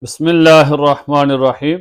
بسم اللہ الرحمن الرحیم۔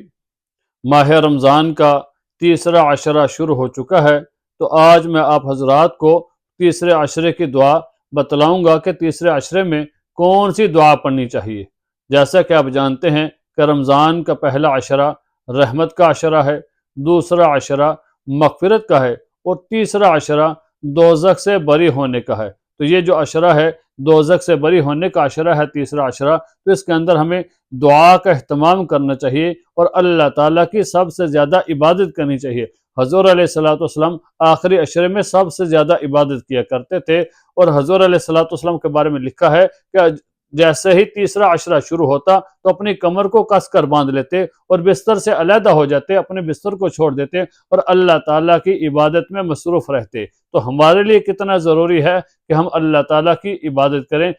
ماہ رمضان کا تیسرا عشرہ شروع ہو چکا ہے، تو آج میں آپ حضرات کو تیسرے عشرے کی دعا بتلاؤں گا کہ تیسرے عشرے میں کون سی دعا پڑھنی چاہیے۔ جیسا کہ آپ جانتے ہیں کہ رمضان کا پہلا عشرہ رحمت کا عشرہ ہے، دوسرا عشرہ مغفرت کا ہے اور تیسرا عشرہ دوزخ سے بری ہونے کا ہے۔ تو یہ جو عشرہ ہے دوزخ سے بری ہونے کا عشرہ ہے، تیسرا عشرہ، تو اس کے اندر ہمیں دعا کا اہتمام کرنا چاہیے اور اللہ تعالیٰ کی سب سے زیادہ عبادت کرنی چاہیے۔ حضور علیہ السلام آخری عشرے میں سب سے زیادہ عبادت کیا کرتے تھے، اور حضور علیہ السلام کے بارے میں لکھا ہے کہ جیسے ہی تیسرا عشرہ شروع ہوتا تو اپنی کمر کو کس کر باندھ لیتے اور بستر سے علیحدہ ہو جاتے، اپنے بستر کو چھوڑ دیتے اور اللہ تعالیٰ کی عبادت میں مصروف رہتے۔ تو ہمارے لیے کتنا ضروری ہے کہ ہم اللہ تعالیٰ کی عبادت کریں۔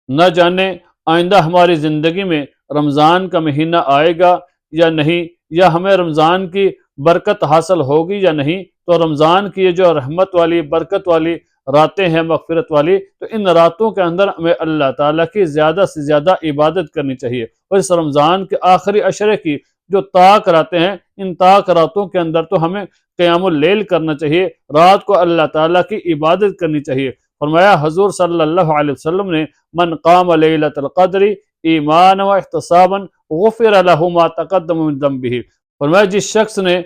نہ جانے آئندہ ہماری زندگی میں رمضان کا مہینہ آئے گا یا نہیں، یا ہمیں رمضان کی برکت حاصل ہوگی یا نہیں۔ تو رمضان کی یہ جو رحمت والی برکت والی راتیں ہیں، مغفرت والی، تو ان راتوں کے اندر ہمیں اللہ تعالیٰ کی زیادہ سے زیادہ عبادت کرنی چاہیے۔ اور اس رمضان کے آخری عشرے کی جو طاق راتیں ہیں، ان طاق راتوں کے اندر تو ہمیں قیام اللیل کرنا چاہیے، رات کو اللہ تعالیٰ کی عبادت کرنی چاہیے۔ فرمایا حضور صلی اللہ علیہ وسلم نے، من قام لیلۃ القدر ایمانا و احتسابا غفر له ما تقدم من ذنبہ۔ فرمایا جس شخص نے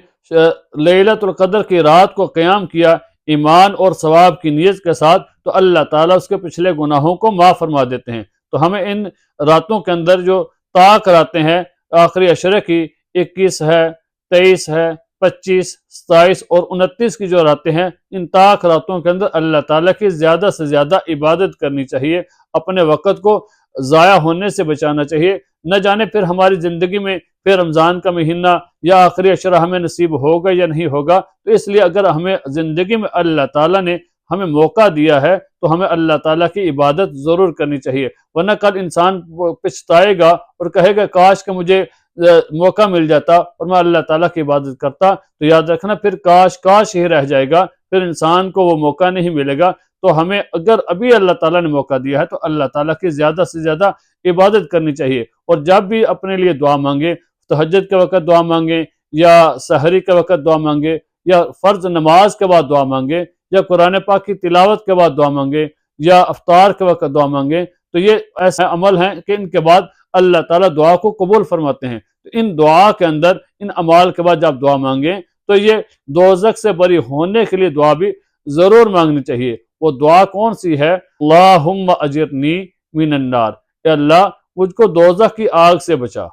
لیلۃ القدر کی رات کو قیام کیا ایمان اور ثواب کی نیت کے ساتھ، تو اللہ تعالیٰ اس کے پچھلے گناہوں کو معاف فرما دیتے ہیں۔ تو ہمیں ان راتوں کے اندر جو طاق راتیں ہیں آخری عشرے کی، 21 ہے، 23 ہے، 25، 27 اور 29 کی جو راتیں ہیں، ان طاق راتوں کے اندر اللہ تعالیٰ کی زیادہ سے زیادہ عبادت کرنی چاہیے، اپنے وقت کو ضائع ہونے سے بچانا چاہیے۔ نہ جانے پھر ہماری زندگی میں پھر رمضان کا مہینہ یا آخری عشرہ ہمیں نصیب ہوگا یا نہیں ہوگا۔ تو اس لیے اگر ہمیں زندگی میں اللہ تعالیٰ نے ہمیں موقع دیا ہے تو ہمیں اللہ تعالیٰ کی عبادت ضرور کرنی چاہیے، ورنہ کل انسان پچھتائے گا اور کہے گا کاش کہ مجھے موقع مل جاتا اور میں اللہ تعالیٰ کی عبادت کرتا۔ تو یاد رکھنا پھر کاش ہی رہ جائے گا، پھر انسان کو وہ موقع نہیں ملے گا۔ تو ہمیں اگر ابھی اللہ تعالیٰ نے موقع دیا ہے تو اللہ تعالیٰ کی زیادہ سے زیادہ عبادت کرنی چاہیے، اور جب بھی اپنے لیے دعا مانگیں، تہجد کے وقت دعا مانگیں، یا سحری کے وقت دعا مانگیں، یا فرض نماز کے بعد دعا مانگیں، یا قرآن پاک کی تلاوت کے بعد دعا مانگیں، یا افطار کے وقت دعا مانگیں، تو یہ ایسے عمل ہیں کہ ان کے بعد اللہ تعالیٰ دعا کو قبول فرماتے ہیں۔ تو ان دعا کے اندر، ان اعمال کے بعد جب دعا مانگیں تو یہ دوزخ سے بری ہونے کے لیے دعا بھی ضرور مانگنی چاہیے۔ وہ دعا کون سی ہے؟ اللہم اجرنی من النار، اے اللہ مجھ کو دوزخ کی آگ سے بچا۔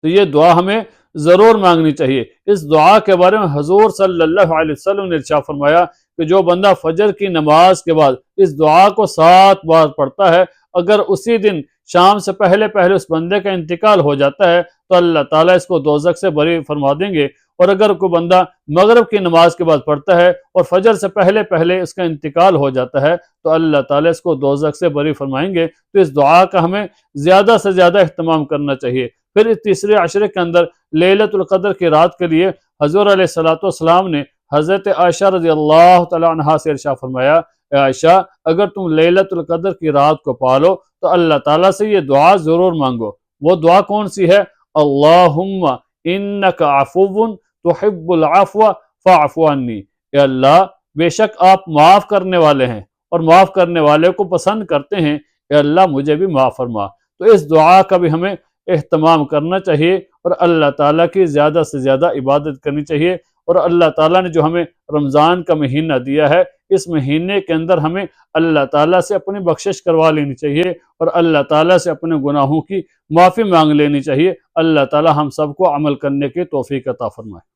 تو یہ دعا ہمیں ضرور مانگنی چاہیے۔ اس دعا کے بارے میں حضور صلی اللہ علیہ وسلم نے ارشاد فرمایا کہ جو بندہ فجر کی نماز کے بعد اس دعا کو 7 بار پڑھتا ہے، اگر اسی دن شام سے پہلے اس بندے کا انتقال ہو جاتا ہے تو اللہ تعالیٰ اس کو دوزخ سے بری فرما دیں گے۔ اور اگر کوئی بندہ مغرب کی نماز کے بعد پڑھتا ہے اور فجر سے پہلے اس کا انتقال ہو جاتا ہے تو اللہ تعالیٰ اس کو دوزخ سے بری فرمائیں گے۔ تو اس دعا کا ہمیں زیادہ سے زیادہ اہتمام کرنا چاہیے۔ پھر اس تیسرے عشرے کے اندر لیلۃ القدر کی رات کے لیے حضور علیہ السلام نے حضرت عائشہ رضی اللہ تعالی عنہا سے ارشاد فرمایا، اے عائشہ اگر تم لیلۃ القدر کی رات کو پالو تو اللہ تعالیٰ سے یہ دعا ضرور مانگو۔ وہ دعا کون سی ہے؟ اللہم انک عفو تحب العفو فاعف عنی، اے اللہ بے شک آپ معاف کرنے والے ہیں اور معاف کرنے والے کو پسند کرتے ہیں، اے اللہ مجھے بھی معاف فرما۔ تو اس دعا کا بھی ہمیں اہتمام کرنا چاہیے اور اللہ تعالیٰ کی زیادہ سے زیادہ عبادت کرنی چاہیے۔ اور اللہ تعالیٰ نے جو ہمیں رمضان کا مہینہ دیا ہے، اس مہینے کے اندر ہمیں اللہ تعالیٰ سے اپنی بخشش کروا لینی چاہیے اور اللہ تعالیٰ سے اپنے گناہوں کی معافی مانگ لینی چاہیے۔ اللہ تعالیٰ ہم سب کو عمل کرنے کی توفیق عطا فرمائے۔